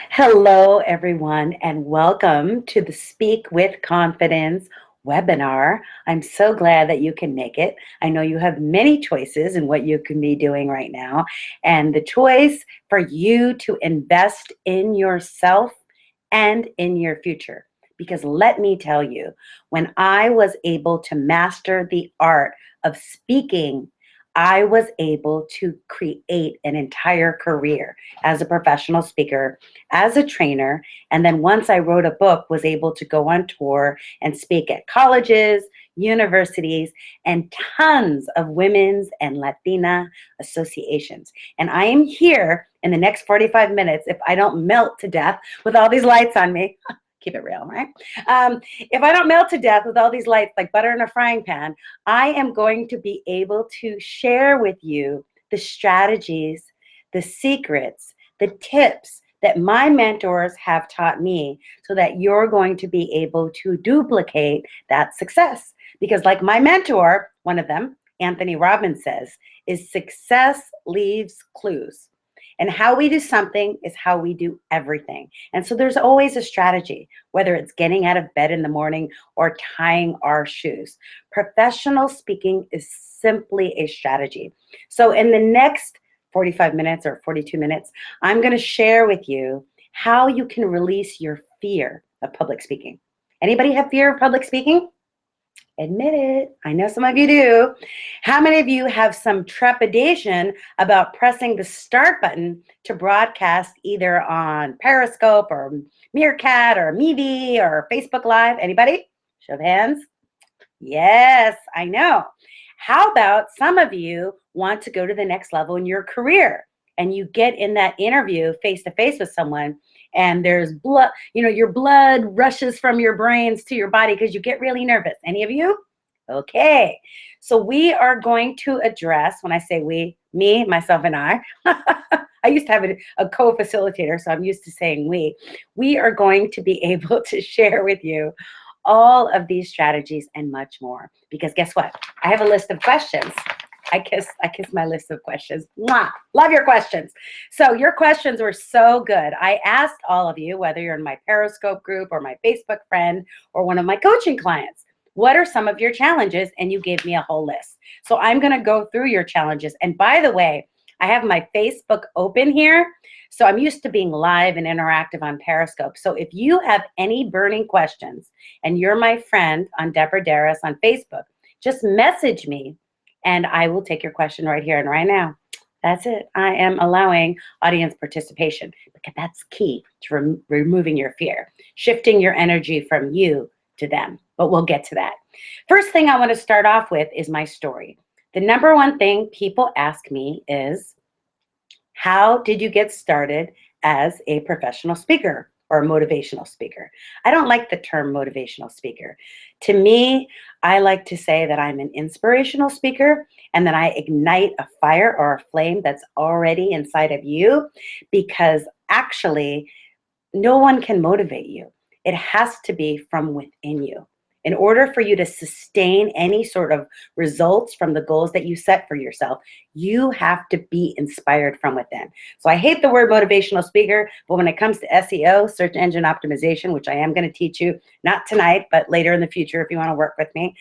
Hello, everyone, and welcome to the Speak with Confidence webinar. I'm so glad that you can make it. I know you have many choices in what you can be doing right now, and the choice for you to invest in yourself and in your future. Because let me tell you, when I was able to master the art of speaking, I was able to create an entire career as a professional speaker, as a trainer, and then once I wrote a book, was able to go on tour and speak at colleges, universities, and tons of women's and Latina associations. And I am here in the next 45 minutes if I don't melt to death with all these lights on me. Keep it real, right? If I don't melt to death with all these lights like butter in a frying pan, I am going to be able to share with you the strategies, the secrets, the tips that my mentors have taught me so that you're going to be able to duplicate that success. Because like my mentor, one of them, Anthony Robbins says, is success leaves clues. And how we do something is how we do everything. And so there's always a strategy, whether it's getting out of bed in the morning or tying our shoes. Professional speaking is simply a strategy. So in the next 45 minutes or 42 minutes, I'm going to share with you how you can release your fear of public speaking. Anybody have fear of public speaking? Admit it. I know some of you do. How many of you have some trepidation about pressing the start button to broadcast either on Periscope or Meerkat or Meevee or Facebook Live? Anybody? Show of hands. Yes, I know. How about some of you want to go to the next level in your career and you get in that interview face to face with someone and there's blood, your blood rushes from your brains to your body because you get really nervous. Any of you? Okay. So we are going to address, when I say we, me, myself, and I, I used to have a co-facilitator, so I'm used to saying we. We are going to be able to share with you all of these strategies and much more. Because guess what? I have a list of questions. I kiss my list of questions. Mwah! Love your questions. So your questions were so good. I asked all of you, whether you're in my Periscope group or my Facebook friend or one of my coaching clients, what are some of your challenges? And you gave me a whole list. So I'm going to go through your challenges. And by the way, I have my Facebook open here. So I'm used to being live and interactive on Periscope. So if you have any burning questions and you're my friend on Deborah Darris on Facebook, just message me and I will take your question right here and right now. That's it. I am allowing audience participation because that's key to removing your fear, shifting your energy from you to them. But we'll get to that. First thing I want to start off with is my story. The number one thing people ask me is, how did you get started as a professional speaker or a motivational speaker? I don't like the term motivational speaker. To me, I like to say that I'm an inspirational speaker and that I ignite a fire or a flame that's already inside of you, because actually no one can motivate you. It has to be from within you. In order for you to sustain any sort of results from the goals that you set for yourself, you have to be inspired from within. So I hate the word motivational speaker, but when it comes to SEO, search engine optimization, which I am going to teach you, not tonight, but later in the future if you want to work with me,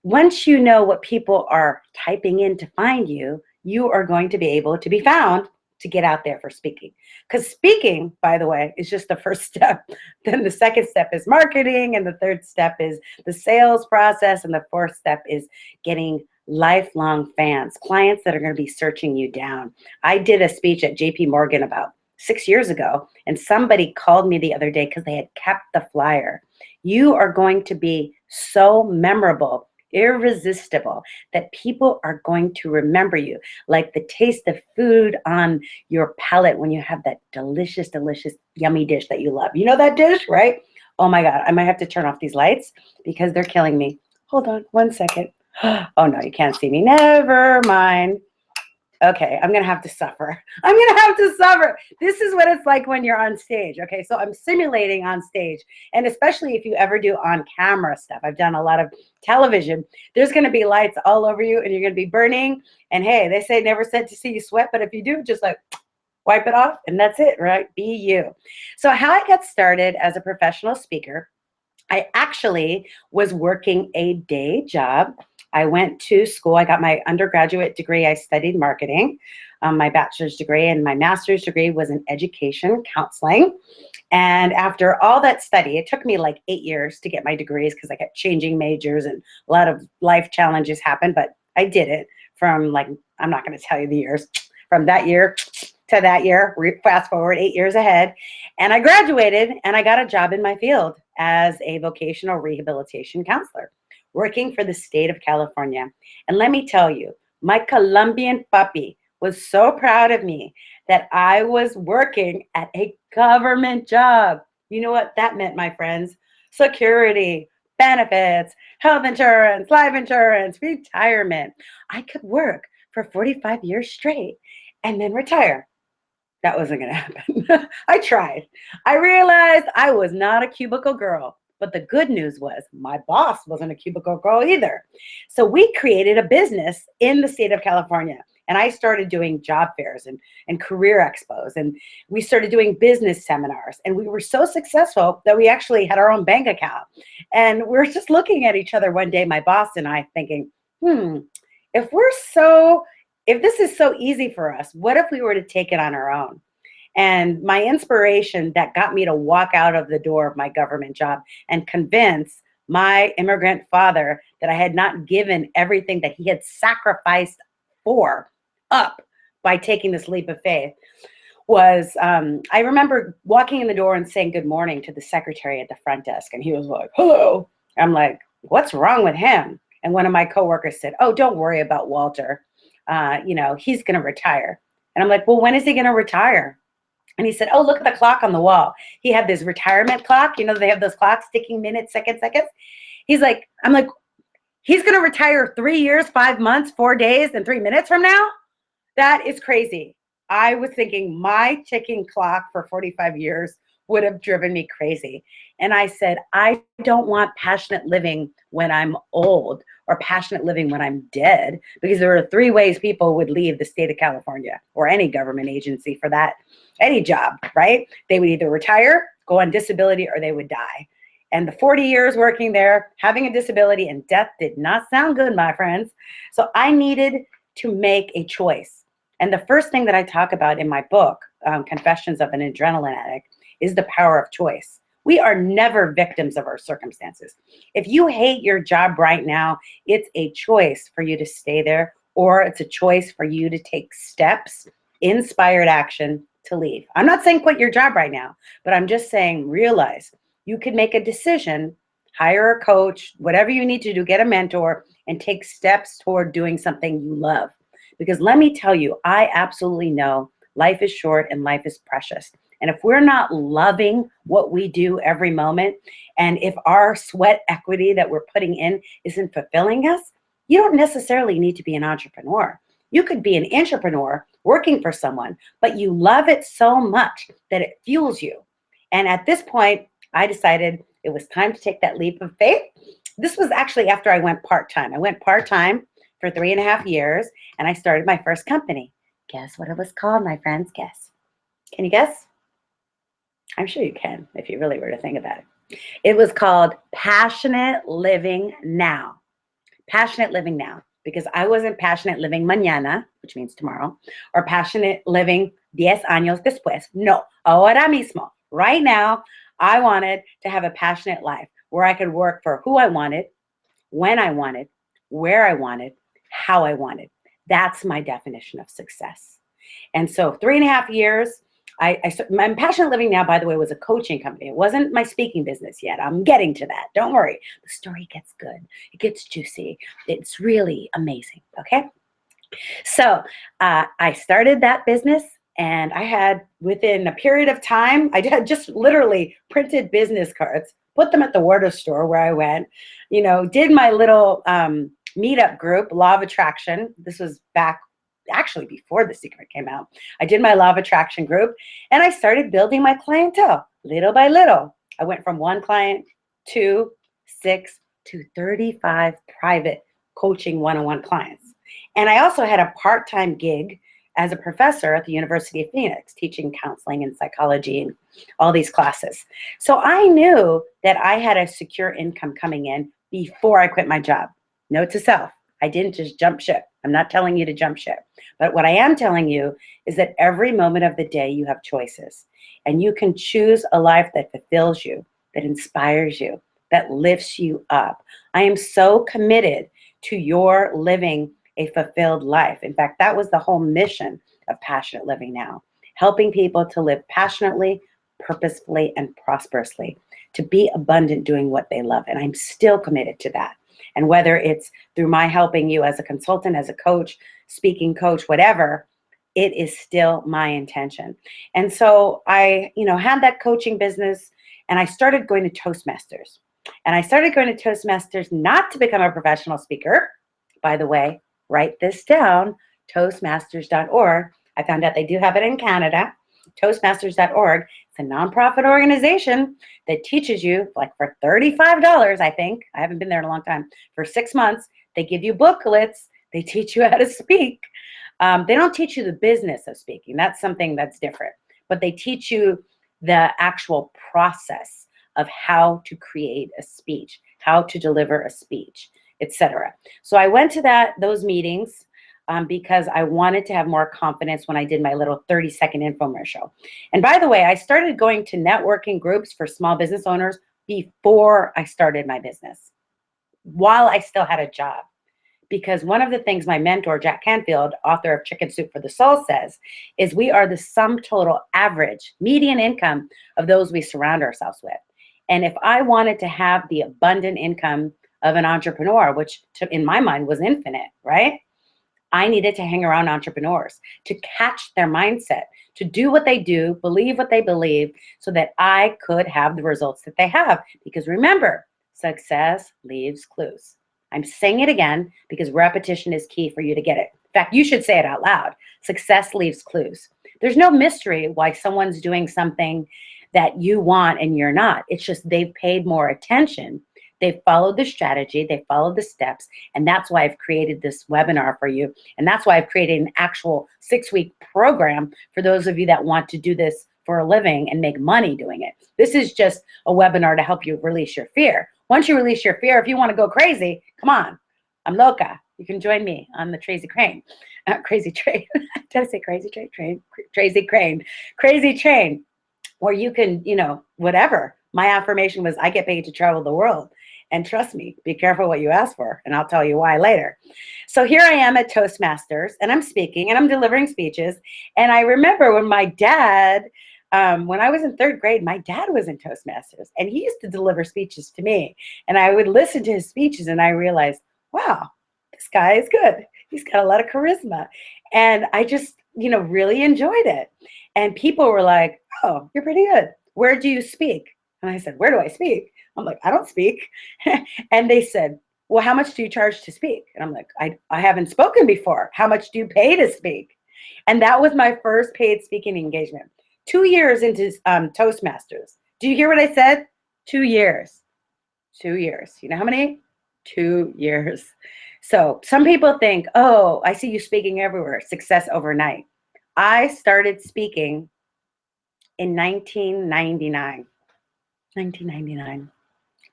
once you know what people are typing in to find you, you are going to be able to be found to get out there for speaking. Because speaking, by the way, is just the first step. Then the second step is marketing, and the third step is the sales process, and the fourth step is getting lifelong fans, clients that are going to be searching you down. I did a speech at JP Morgan about 6 years ago, and somebody called me the other day because they had kept the flyer. You are going to be so memorable, irresistible, that people are going to remember you, like the taste of food on your palate when you have that delicious, delicious, yummy dish that you love. You know that dish, right? Oh my God, I might have to turn off these lights because they're killing me. Hold on 1 second. Oh no, you can't see me. Never mind. Okay, I'm going to have to suffer. I'm going to have to suffer. This is what it's like when you're on stage. Okay, so I'm simulating on stage. And especially if you ever do on camera stuff, I've done a lot of television, there's going to be lights all over you and you're going to be burning. And hey, they say never said to see you sweat, but if you do, just like, wipe it off, and that's it, right? Be you. So how I got started as a professional speaker, I actually was working a day job. I went to school. I got my undergraduate degree. I studied marketing, my bachelor's degree, and my master's degree was in education counseling. And after all that study, it took me like 8 years to get my degrees because I kept changing majors and a lot of life challenges happened, but I did it from like, I'm not going to tell you the years, from that year to that year, fast forward 8 years ahead. And I graduated and I got a job in my field as a vocational rehabilitation counselor working for the state of California. And let me tell you, my Colombian puppy was so proud of me that I was working at a government job. You know what that meant, my friends? Security, benefits, health insurance, life insurance, retirement. I could work for 45 years straight and then retire. That wasn't going to happen. I tried. I realized I was not a cubicle girl. But the good news was my boss wasn't a cubicle girl either. So we created a business in the state of California. And I started doing job fairs and career expos. And we started doing business seminars. And we were so successful that we actually had our own bank account. And we were just looking at each other one day, my boss and I, thinking, if we're so if this is so easy for us, what if we were to take it on our own? And my inspiration that got me to walk out of the door of my government job and convince my immigrant father that I had not given everything that he had sacrificed for up by taking this leap of faith was, I remember walking in the door and saying good morning to the secretary at the front desk. And he was like, hello. I'm like, what's wrong with him? And one of my coworkers said, oh, don't worry about Walter. He's going to retire. And I'm like, well, when is he going to retire? And he said, oh, look at the clock on the wall. He had this retirement clock. They have those clocks ticking minutes, seconds. I'm like, he's going to retire 3 years, 5 months, 4 days, and 3 minutes from now? That is crazy. I was thinking my ticking clock for 45 years would have driven me crazy. And I said, I don't want passionate living when I'm old or passionate living when I'm dead, because there are 3 ways people would leave the state of California or any government agency for that, any job, right? They would either retire, go on disability, or they would die. And the 40 years working there, having a disability and death did not sound good, my friends. So I needed to make a choice. And the first thing that I talk about in my book, Confessions of an Adrenaline Addict, is the power of choice. We are never victims of our circumstances. If you hate your job right now, it's a choice for you to stay there, or it's a choice for you to take steps, inspired action to leave. I'm not saying quit your job right now, but I'm just saying realize you could make a decision, hire a coach, whatever you need to do, get a mentor, and take steps toward doing something you love. Because let me tell you, I absolutely know life is short and life is precious. And if we're not loving what we do every moment, and if our sweat equity that we're putting in isn't fulfilling us, you don't necessarily need to be an entrepreneur. You could be an entrepreneur working for someone, but you love it so much that it fuels you. And at this point, I decided it was time to take that leap of faith. This was actually after I went part-time. I went part-time for 3.5 years, and I started my first company. Guess what it was called, my friends? Guess. Can you guess? I'm sure you can if you really were to think about it. It was called Passionate Living Now. Passionate Living Now. Because I wasn't passionate living mañana, which means tomorrow, or passionate living 10 años después. No, ahora mismo. Right now, I wanted to have a passionate life where I could work for who I wanted, when I wanted, where I wanted, how I wanted. That's my definition of success. And so 3.5 years, my Passionate Living Now, by the way, was a coaching company. It wasn't my speaking business yet. I'm getting to that. Don't worry. The story gets good. It gets juicy. It's really amazing. Okay. So I started that business, and I had, within a period of time, I had just literally printed business cards, put them at the Wardor store where I went, did my little meetup group, Law of Attraction. This was back actually before The Secret came out. I did my Law of Attraction group, and I started building my clientele little by little. I went from 1 client to 6 to 35 private coaching one-on-one clients. And I also had a part-time gig as a professor at the University of Phoenix, teaching counseling and psychology and all these classes. So I knew that I had a secure income coming in before I quit my job. Note to self, I didn't just jump ship. I'm not telling you to jump ship. But what I am telling you is that every moment of the day you have choices, and you can choose a life that fulfills you, that inspires you, that lifts you up. I am so committed to your living a fulfilled life. In fact, that was the whole mission of Passionate Living Now, helping people to live passionately, purposefully, and prosperously, to be abundant doing what they love. And I'm still committed to that. And whether it's through my helping you as a consultant, as a coach, speaking coach, whatever, it is still my intention. And so I, had that coaching business, and I started going to Toastmasters. And I started going to Toastmasters not to become a professional speaker. By the way, write this down, toastmasters.org. I found out they do have it in Canada. Toastmasters.org. It's a nonprofit organization that teaches you, like for $35, I think. I haven't been there in a long time. For 6 months, they give you booklets. They teach you how to speak. They don't teach you the business of speaking. That's something that's different. But they teach you the actual process of how to create a speech, how to deliver a speech, etc. So I went to those meetings because I wanted to have more confidence when I did my little 30-second infomercial. And by the way, I started going to networking groups for small business owners before I started my business, while I still had a job. Because one of the things my mentor, Jack Canfield, author of Chicken Soup for the Soul, says is we are the sum total average median income of those we surround ourselves with. And if I wanted to have the abundant income of an entrepreneur, which in my mind was infinite, right? I needed to hang around entrepreneurs to catch their mindset, to do what they do, believe what they believe, so that I could have the results that they have. Because remember, success leaves clues. I'm saying it again because repetition is key for you to get it. In fact, you should say it out loud. Success leaves clues. There's no mystery why someone's doing something that you want and you're not. It's just they've paid more attention. They've followed the strategy. They've followed the steps. And that's why I've created this webinar for you. And that's why I've created an actual 6-week program for those of you that want to do this for a living and make money doing it. This is just a webinar to help you release your fear. Once you release your fear, if you want to go crazy, come on. I'm loca. You can join me on the Crazy Crane. Crazy Train. Did I say Crazy Train? Crazy Crane. Crazy Train. Where you can, whatever. My affirmation was, I get paid to travel the world. And trust me, be careful what you ask for, and I'll tell you why later. So here I am at Toastmasters, and I'm speaking, and I'm delivering speeches. And I remember when my dad, when I was in 3rd grade, my dad was in Toastmasters, and he used to deliver speeches to me. And I would listen to his speeches, and I realized, wow, this guy is good. He's got a lot of charisma. And I just, really enjoyed it. And people were like, oh, you're pretty good. Where do you speak? And I said, where do I speak? I'm like, I don't speak. And they said, well, how much do you charge to speak? And I'm like, I haven't spoken before. How much do you pay to speak? And that was my first paid speaking engagement. 2 years into Toastmasters. Do you hear what I said? 2 years. 2 years. You know how many? 2 years. So some people think, oh, I see you speaking everywhere. Success overnight. I started speaking in 1999. 1999.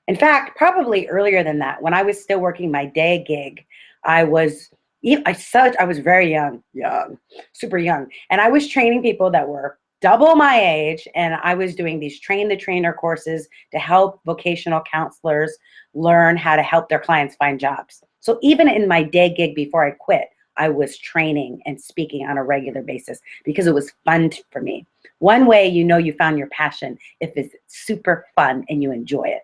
In fact, probably earlier than that, when I was still working my day gig, I was very young, super young. And I was training people that were double my age. And I was doing these train the trainer courses to help vocational counselors learn how to help their clients find jobs. So even in my day gig before I quit, I was training and speaking on a regular basis because it was fun for me. One way you found your passion if it's super fun and you enjoy it.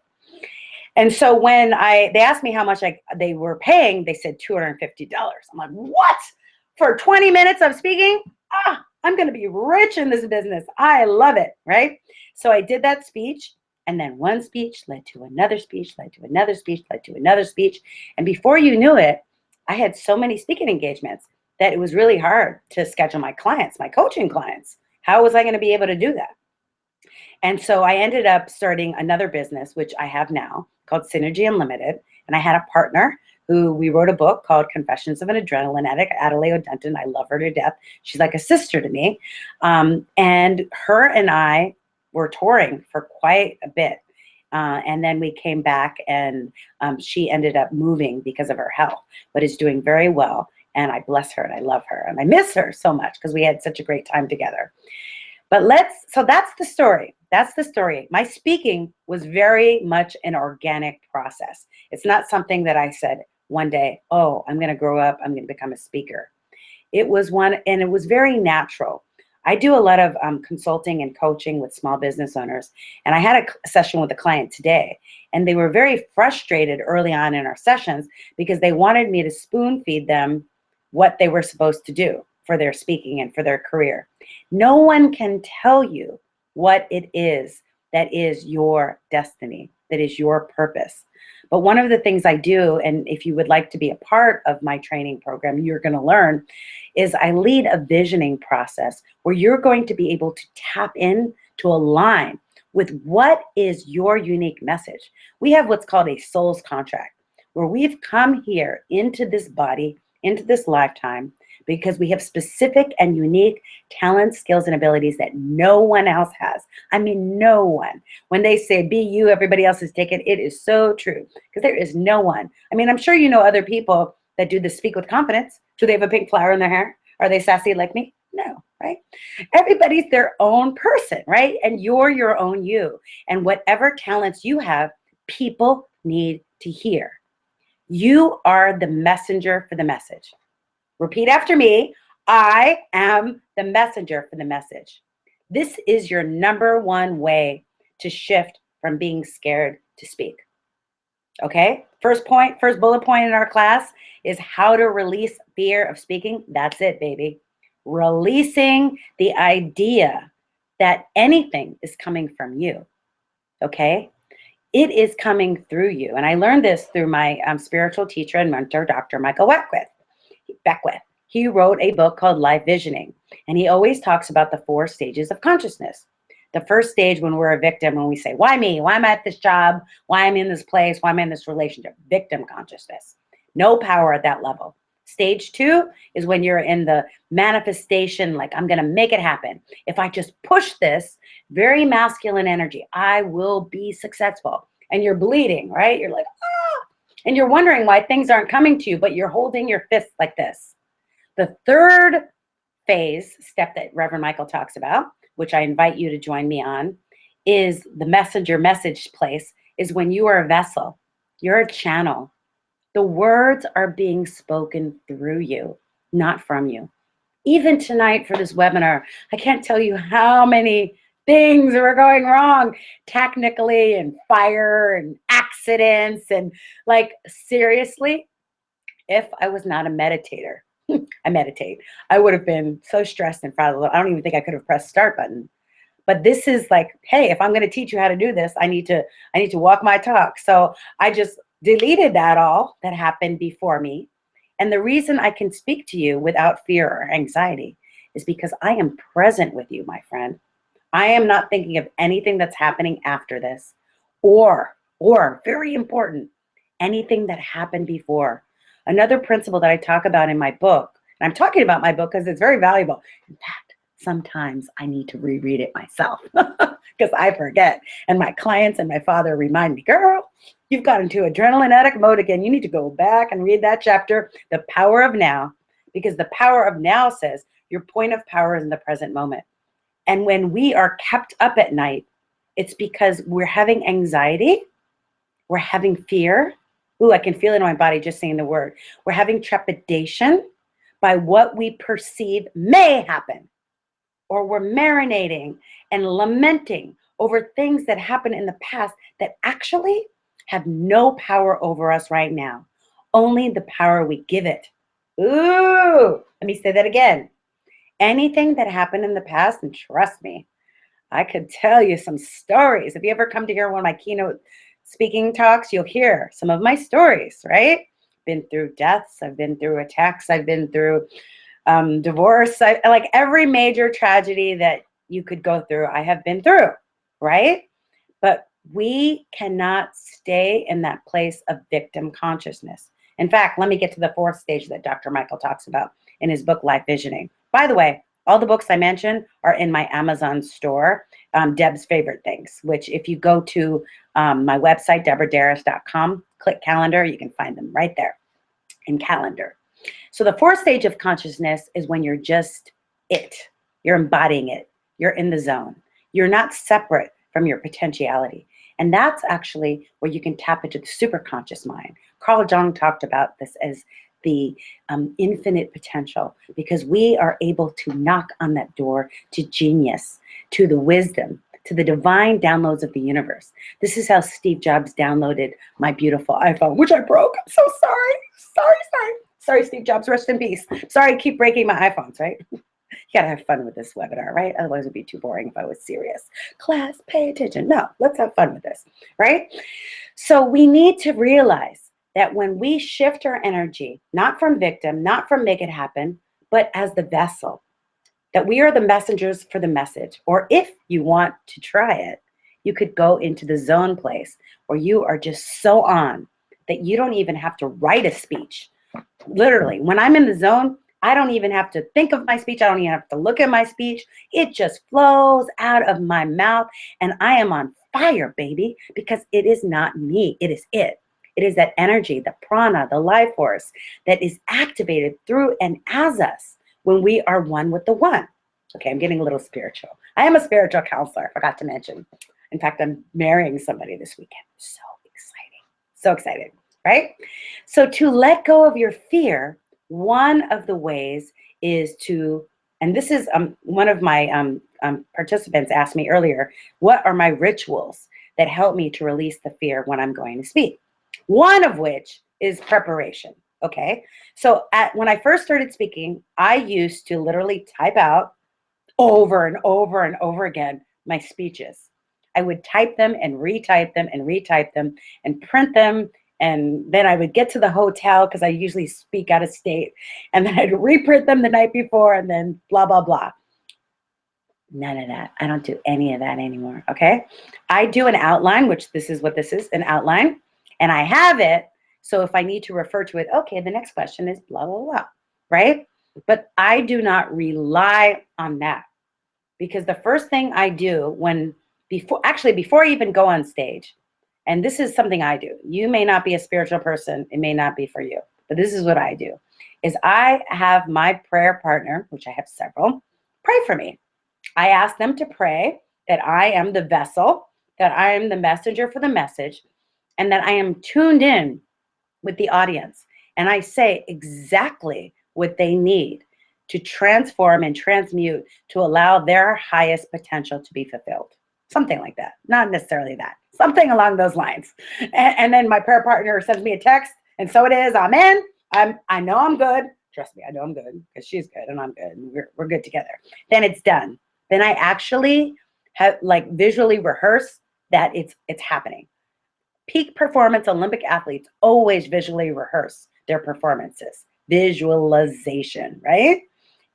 And so when they asked me how much they were paying, they said $250. I'm like, what? For 20 minutes of speaking? I'm going to be rich in this business. I love it, right? So I did that speech, and then one speech led to another speech, led to another speech, led to another speech. And before you knew it, I had so many speaking engagements that it was really hard to schedule my clients, my coaching clients. How was I going to be able to do that? And so I ended up starting another business, which I have now, called Synergy Unlimited. And I had a partner who we wrote a book called Confessions of an Adrenaline Addict, Adelaide Denton. I love her to death. She's like a sister to me. And her and I were touring for quite a bit. And then we came back, and she ended up moving because of her health, but is doing very well. And I bless her and I love her and I miss her so much because we had such a great time together. But so that's the story. That's the story. My speaking was very much an organic process. It's not something that I said one day, oh, I'm going to grow up, I'm going to become a speaker. It was one, and it was very natural. I do a lot of consulting and coaching with small business owners. And I had a session with a client today, and they were very frustrated early on in our sessions because they wanted me to spoon feed them what they were supposed to do for their speaking and for their career. No one can tell you what it is that is your destiny, that is your purpose. But one of the things I do, and if you would like to be a part of my training program, you're going to learn, is I lead a visioning process where you're going to be able to tap in to align with what is your unique message. We have what's called a soul's contract, where we've come here into this body, into this lifetime, because we have specific and unique talents, skills, and abilities that no one else has. I mean, no one. When they say, be you, everybody else is taken, it is so true, because there is no one. I mean, I'm sure you know other people that do the speak with confidence. Do they have a pink flower in their hair? Are they sassy like me? No, right? Everybody's their own person, right? And you're your own you. And whatever talents you have, people need to hear. You are the messenger for the message. Repeat after me. I am the messenger for the message. This is your number one way to shift from being scared to speak. Okay? First bullet point in our class is how to release fear of speaking. That's it, baby. Releasing the idea that anything is coming from you. Okay? It is coming through you. And I learned this through my spiritual teacher and mentor, Dr. Michael Beckwith. He wrote a book called Life Visioning, and he always talks about the 4 stages of consciousness. The first stage, when we're a victim, when we say, why me? Why am I at this job? Why am I in this place? Why am I in this relationship? Victim consciousness. No power at that level. Stage 2 is when you're in the manifestation, like, I'm going to make it happen. If I just push this, very masculine energy, I will be successful. And you're bleeding, right? You're like, ah! And you're wondering why things aren't coming to you, but you're holding your fists like this. The third step that Reverend Michael talks about, which I invite you to join me on, is the messenger message place, is when you are a vessel. You're a channel. The words are being spoken through you, not from you. Even tonight for this webinar, I can't tell you how many things were going wrong technically, and fire and accidents, and like, seriously, if I was not a meditator, I meditate, I would have been so stressed and frazzled. I don't even think I could have pressed start button. But this is like, hey, if I'm going to teach you how to do this, I need to walk my talk. So I just deleted that all that happened before me. And the reason I can speak to you without fear or anxiety is because I am present with you, my friend. I am not thinking of anything that's happening after this, or very important, anything that happened before. Another principle that I talk about in my book, and I'm talking about my book because it's very valuable. In fact, sometimes I need to reread it myself because I forget. And my clients and my father remind me, girl, you've got into adrenaline addict mode again. You need to go back and read that chapter, The Power of Now, because the power of now says your point of power is in the present moment. And when we are kept up at night, it's because we're having anxiety, we're having fear. Ooh, I can feel it in my body just saying the word. We're having trepidation by what we perceive may happen. Or we're marinating and lamenting over things that happened in the past that actually have no power over us right now. Only the power we give it. Ooh, let me say that again. Anything that happened in the past, and trust me, I could tell you some stories. If you ever come to hear one of my keynote speaking talks, you'll hear some of my stories, right? Been through deaths, I've been through attacks, I've been through divorce, like every major tragedy that you could go through, I have been through, right? But we cannot stay in that place of victim consciousness. In fact, let me get to the fourth stage that Dr. Michael talks about in his book, Life Visioning. By the way, all the books I mentioned are in my Amazon store, Deb's Favorite Things, which if you go to my website, deborahdarris.com, click calendar, you can find them right there in calendar. So the fourth stage of consciousness is when you're just it. You're embodying it. You're in the zone. You're not separate from your potentiality. And that's actually where you can tap into the superconscious mind. Carl Jung talked about this as the infinite potential, because we are able to knock on that door to genius, to the wisdom, to the divine downloads of the universe. This is how Steve Jobs downloaded my beautiful iPhone, which I broke. I'm so sorry. Sorry, Steve Jobs, rest in peace. Sorry, I keep breaking my iPhones, right? You gotta have fun with this webinar, right? Otherwise it'd be too boring if I was serious. Class, pay attention. No, let's have fun with this, right? So we need to realize that when we shift our energy, not from victim, not from make it happen, but as the vessel, that we are the messengers for the message. Or if you want to try it, you could go into the zone place where you are just so on that you don't even have to write a speech. Literally, when I'm in the zone, I don't even have to think of my speech. I don't even have to look at my speech. It just flows out of my mouth, and I am on fire, baby, because it is not me. It is it. It is that energy, the prana, the life force that is activated through and as us when we are one with the one. Okay, I'm getting a little spiritual. I am a spiritual counselor, I forgot to mention. In fact, I'm marrying somebody this weekend. So exciting. So excited, right? So to let go of your fear, one of the ways is to, and this is one of my participants asked me earlier, what are my rituals that help me to release the fear when I'm going to speak? One of which is preparation, okay? So when I first started speaking, I used to literally type out over and over and over again my speeches. I would type them and retype them and retype them and print them, and then I would get to the hotel because I usually speak out of state, and then I'd reprint them the night before, and then blah, blah, blah. None of that. I don't do any of that anymore, okay? I do an outline, which this is what this is, an outline. And I have it, so if I need to refer to it, okay, the next question is blah, blah, blah, right? But I do not rely on that, because the first thing I do before I even go on stage, and this is something I do. You may not be a spiritual person. It may not be for you, but this is what I do, is I have my prayer partner, which I have several, pray for me. I ask them to pray that I am the vessel, that I am the messenger for the message, and that I am tuned in with the audience. And I say exactly what they need to transform and transmute to allow their highest potential to be fulfilled. Something like that. Not necessarily that. Something along those lines. And then my prayer partner sends me a text, and so it is. I'm in. I know I'm good. Trust me, I know I'm good, because she's good and I'm good. And we're good together. Then it's done. Then I actually have visually rehearse that it's happening. Peak performance Olympic athletes always visually rehearse their performances. Visualization, right?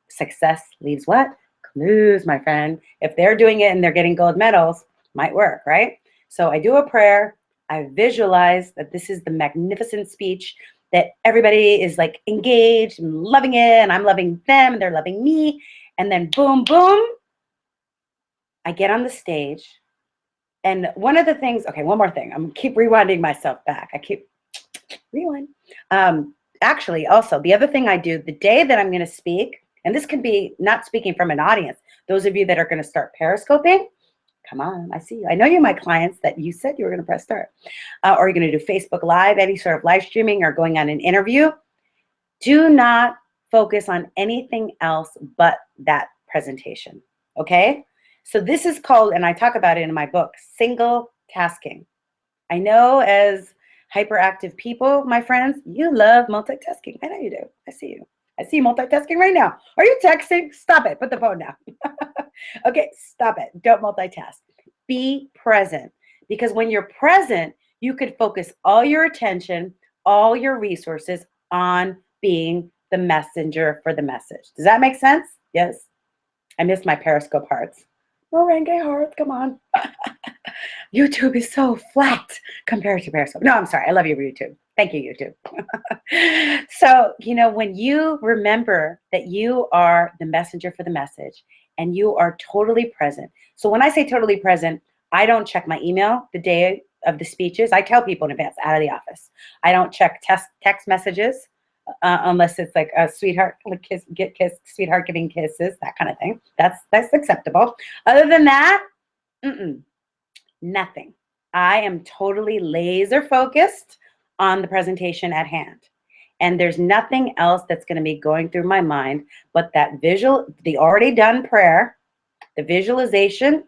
Success leaves what? Clues, my friend. If they're doing it and they're getting gold medals, might work, right? So I do a prayer. I visualize that this is the magnificent speech, that everybody is engaged and loving it, and I'm loving them and they're loving me. And then boom, boom, I get on the stage. And one of the things, okay, one more thing. I'm gonna keep rewinding myself back. I keep rewind. Actually, also, the other thing I do the day that I'm going to speak, and this can be not speaking from an audience, those of you that are going to start periscoping, come on, I see you. I know you're my clients that you said you were going to press start. Or you're going to do Facebook Live, any sort of live streaming, or going on an interview. Do not focus on anything else but that presentation, okay? So this is called, and I talk about it in my book, single tasking. I know as hyperactive people, my friends, you love multitasking. I know you do. I see you. I see you multitasking right now. Are you texting? Stop it. Put the phone down. Okay, stop it. Don't multitask. Be present. Because when you're present, you could focus all your attention, all your resources on being the messenger for the message. Does that make sense? Yes. I miss my Periscope hearts. Merengue hearts, come on. YouTube is so flat compared to Periscope. No, I'm sorry. I love you, YouTube. Thank you, YouTube. So, when you remember that you are the messenger for the message and you are totally present. So, when I say totally present, I don't check my email the day of the speeches. I tell people in advance out of the office. I don't check text messages unless it's like a sweetheart, like get kissed, sweetheart giving kisses, that kind of thing. That's acceptable. Other than that, mm-mm, nothing. I am totally laser focused on the presentation at hand. And there's nothing else that's going to be going through my mind but that the already done prayer, the visualization,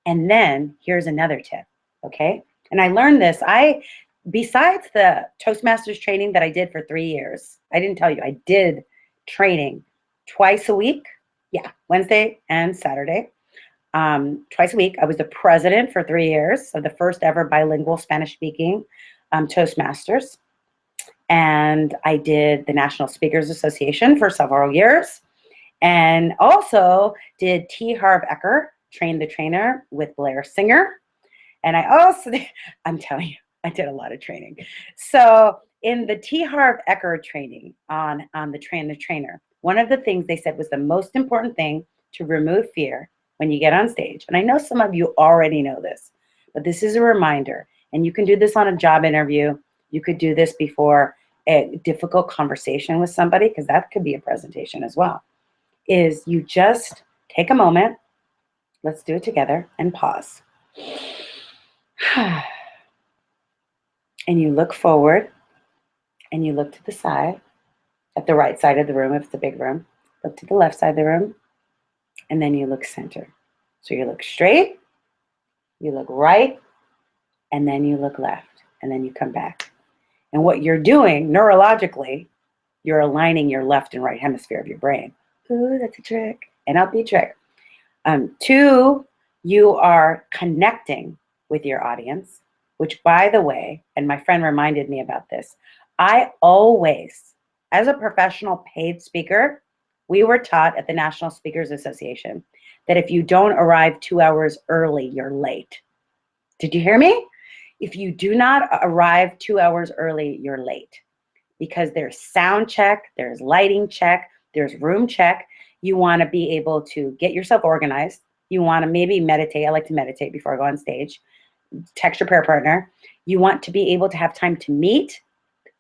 and then here's another tip, okay? And I learned this. Besides the Toastmasters training that I did for 3 years, I didn't tell you, I did training twice a week. Yeah, Wednesday and Saturday. Twice a week. I was the president for 3 years of the first ever bilingual Spanish speaking Toastmasters. And I did the National Speakers Association for several years. And also did T. Harv Eker, Train the Trainer with Blair Singer. And I also, I'm telling you, I did a lot of training. So in the T. Harv Eker training on the Train the Trainer, one of the things they said was the most important thing to remove fear when you get on stage. And I know some of you already know this, but this is a reminder. And you can do this on a job interview. You could do this before a difficult conversation with somebody, because that could be a presentation as well, is you just take a moment. Let's do it together and pause. And you look forward and you look to the side, at the right side of the room if it's a big room. Look to the left side of the room, and then you look center. So you look straight, you look right, and then you look left, and then you come back. And what you're doing neurologically, you're aligning your left and right hemisphere of your brain. Ooh, that's a trick. NLP trick. 2, you are connecting with your audience, which, by the way, and my friend reminded me about this, I always, as a professional paid speaker, we were taught at the National Speakers Association that if you don't arrive 2 hours early, you're late. Did you hear me? If you do not arrive 2 hours early, you're late, because there's sound check, there's lighting check, there's room check. You want to be able to get yourself organized. You want to maybe meditate. I like to meditate before I go on stage. Text your prayer partner. You want to be able to have time to meet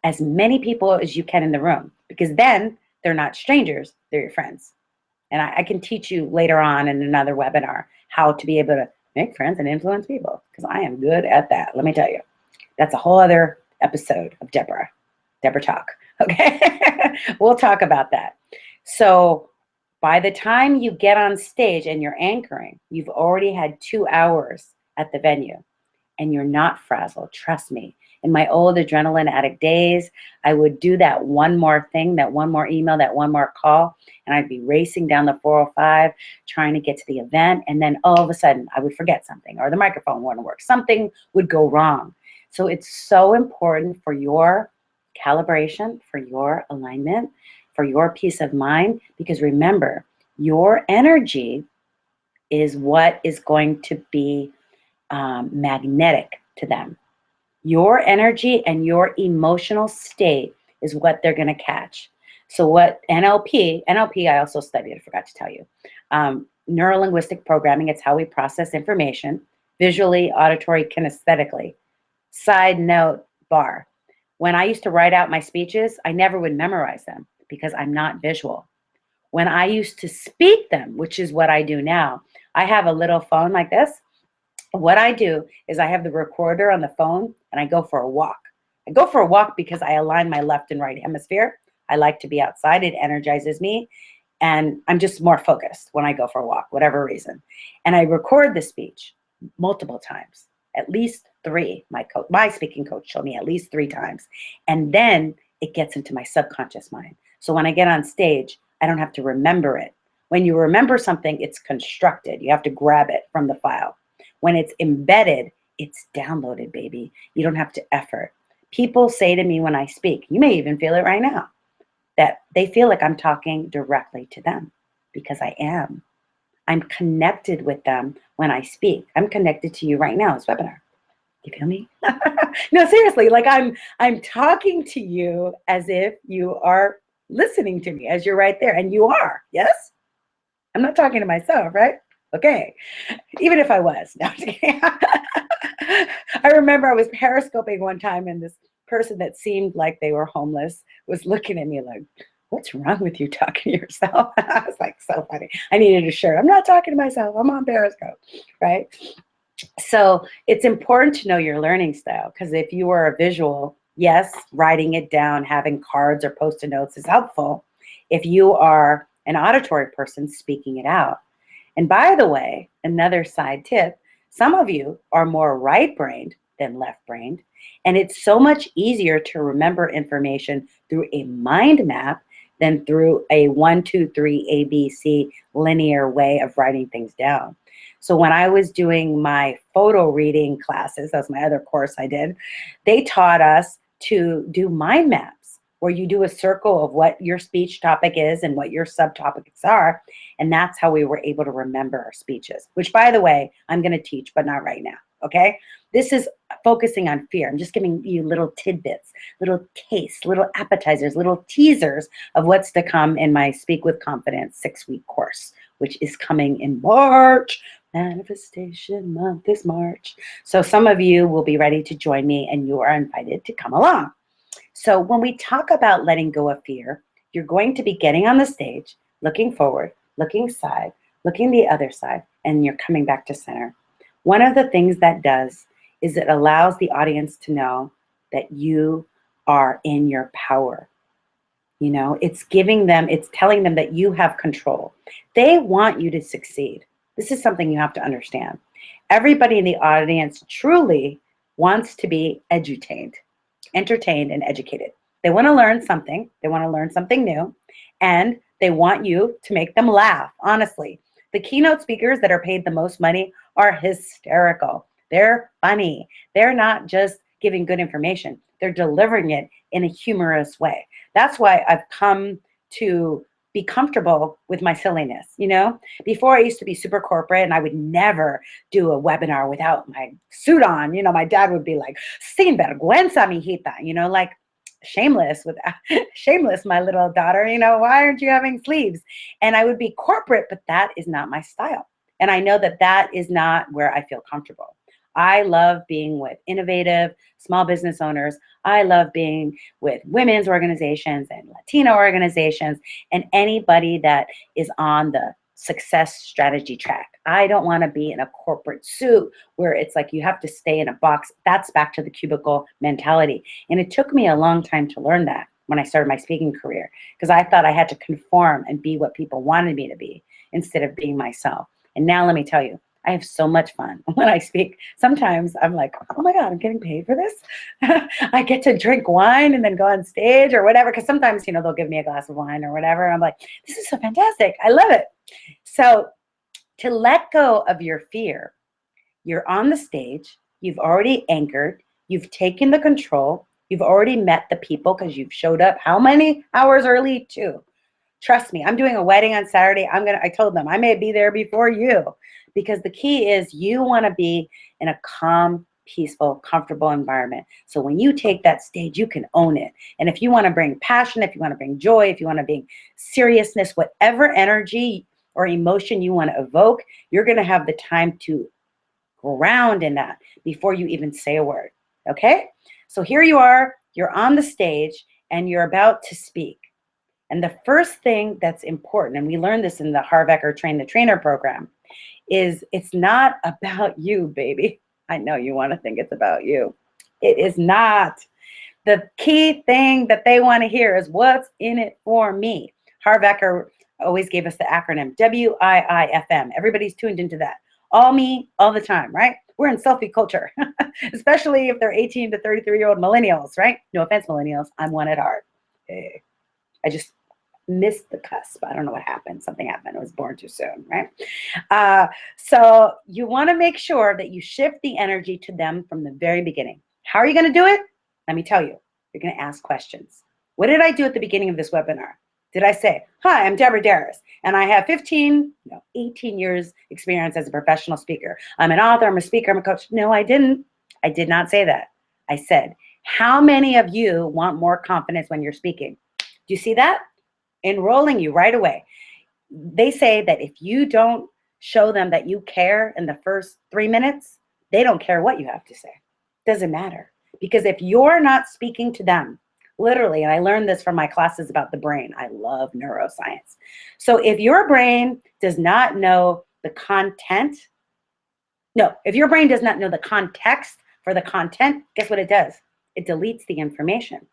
as many people as you can in the room, because then they're not strangers, they're your friends. And I can teach you later on in another webinar how to be able to make friends and influence people, because I am good at that. Let me tell you, that's a whole other episode of Deborah Talk. Okay. We'll talk about that. So by the time you get on stage and you're anchoring, you've already had 2 hours at the venue and you're not frazzled. Trust me. In my old adrenaline addict days, I would do that one more thing, that one more email, that one more call, and I'd be racing down the 405 trying to get to the event. And then all of a sudden I would forget something, or the microphone wouldn't work. Something would go wrong. So it's so important for your calibration, for your alignment, for your peace of mind, because remember, your energy is what is going to be magnetic to them. Your energy and your emotional state is what they're going to catch. So what NLP, I also studied, I forgot to tell you. Neuro-linguistic programming, it's how we process information, visually, auditory, kinesthetically. Side note, bar. When I used to write out my speeches, I never would memorize them because I'm not visual. When I used to speak them, which is what I do now, I have a little phone like this. What I do is I have the recorder on the phone and I go for a walk. I go for a walk because I align my left and right hemisphere. I like to be outside. It energizes me. And I'm just more focused when I go for a walk, whatever reason. And I record the speech multiple times, at least 3. My speaking coach showed me at least 3 times. And then it gets into my subconscious mind. So when I get on stage, I don't have to remember it. When you remember something, it's constructed. You have to grab it from the file. When it's embedded, it's downloaded, baby. You don't have to effort. People say to me when I speak, you may even feel it right now, that they feel like I'm talking directly to them, because I am. I'm connected with them when I speak. I'm connected to you right now, this webinar. You feel me? No, seriously, like I'm talking to you as if you are listening to me, as you're right there, and you are. Yes? I'm not talking to myself, right? Okay. Even if I was. No, I'm just kidding. I remember I was periscoping one time, and this person that seemed like they were homeless was looking at me like, what's wrong with you talking to yourself? I was like, so funny. I needed a shirt. I'm not talking to myself. I'm on Periscope, right? So it's important to know your learning style, because if you are a visual, yes, writing it down, having cards or post-it notes is helpful. If you are an auditory person, speaking it out. And by the way, another side tip, some of you are more right-brained than left-brained, and it's so much easier to remember information through a mind map than through a 1, 2, 3 ABC linear way of writing things down. So when I was doing my photo reading classes, that's my other course I did, they taught us to do mind maps where you do a circle of what your speech topic is and what your subtopics are. And that's how we were able to remember our speeches, which, by the way, I'm going to teach, but not right now. Okay. This is focusing on fear. I'm just giving you little tidbits, little tastes, little appetizers, little teasers of what's to come in my Speak with Confidence 6-week course, which is coming in March. Manifestation month is March. So some of you will be ready to join me, and you are invited to come along. So when we talk about letting go of fear, you're going to be getting on the stage, looking forward, looking side, looking the other side, and you're coming back to center. One of the things that does is it allows the audience to know that you are in your power. You know, it's giving them, it's telling them that you have control. They want you to succeed. This is something you have to understand. Everybody in the audience truly wants to be edutained, entertained, and educated. They want to learn something. They want to learn something new, and they want you to make them laugh. Honestly, the keynote speakers that are paid the most money are hysterical. They're funny. They're not just giving good information. They're delivering it in a humorous way. That's why I've come to be comfortable with my silliness. You know, before I used to be super corporate, and I would never do a webinar without my suit on. You know, my dad would be like, sin vergüenza, mijita, you know, like shameless with shameless, my little daughter, you know, why aren't you having sleeves? And I would be corporate, but that is not my style. And I know that that is not where I feel comfortable. I love being with innovative small business owners. I love being with women's organizations and Latino organizations and anybody that is on the success strategy track. I don't want to be in a corporate suit where it's like you have to stay in a box. That's back to the cubicle mentality. And it took me a long time to learn that when I started my speaking career, because I thought I had to conform and be what people wanted me to be instead of being myself. And now let me tell you, I have so much fun when I speak. Sometimes I'm like, oh my God, I'm getting paid for this. I get to drink wine and then go on stage or whatever. Because sometimes, you know, they'll give me a glass of wine or whatever. I'm like, this is so fantastic. I love it. So to let go of your fear, you're on the stage. You've already anchored. You've taken the control. You've already met the people because you've showed up how many hours early? 2. Trust me, I'm doing a wedding on Saturday. I told them I may be there before you, because the key is you want to be in a calm, peaceful, comfortable environment. So when you take that stage, you can own it. And if you want to bring passion, if you want to bring joy, if you want to bring seriousness, whatever energy or emotion you want to evoke, you're going to have the time to ground in that before you even say a word. Okay? So here you are, you're on the stage and you're about to speak. And the first thing that's important, and we learned this in the Harv Eker Train the Trainer program, is it's not about you, baby. I know you want to think it's about you. It is not. The key thing that they want to hear is what's in it for me. Harv Eker always gave us the acronym WIIFM. Everybody's tuned into that. All me, all the time, right? We're in selfie culture, especially if they're 18 to 33-year-old millennials, right? No offense, millennials. I'm one at heart. I just missed the cusp. I don't know what happened. Something happened. I was born too soon, right? So you want to make sure that you shift the energy to them from the very beginning. How are you going to do it? Let me tell you. You're going to ask questions. What did I do at the beginning of this webinar? Did I say, hi, I'm Deborah Darris, and I have 18 years experience as a professional speaker. I'm an author, I'm a speaker, I'm a coach. No, I didn't. I did not say that. I said, how many of you want more confidence when you're speaking? Do you see that? Enrolling you right away. They say that if you don't show them that you care in the first 3 minutes, they don't care what you have to say. Doesn't matter. Because if you're not speaking to them, literally, and I learned this from my classes about the brain. I love neuroscience. So if your brain does not know the content, no, if your brain does not know the context for the content, guess what it does? It deletes the information.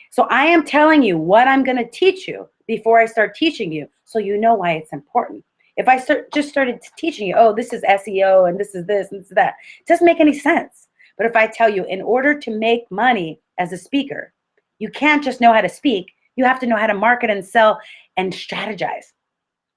So I am telling you what I'm going to teach you before I start teaching you, so you know why it's important. If I just started teaching you, oh, this is SEO and this is this and this is that, it doesn't make any sense. But if I tell you, in order to make money as a speaker, you can't just know how to speak. You have to know how to market and sell and strategize.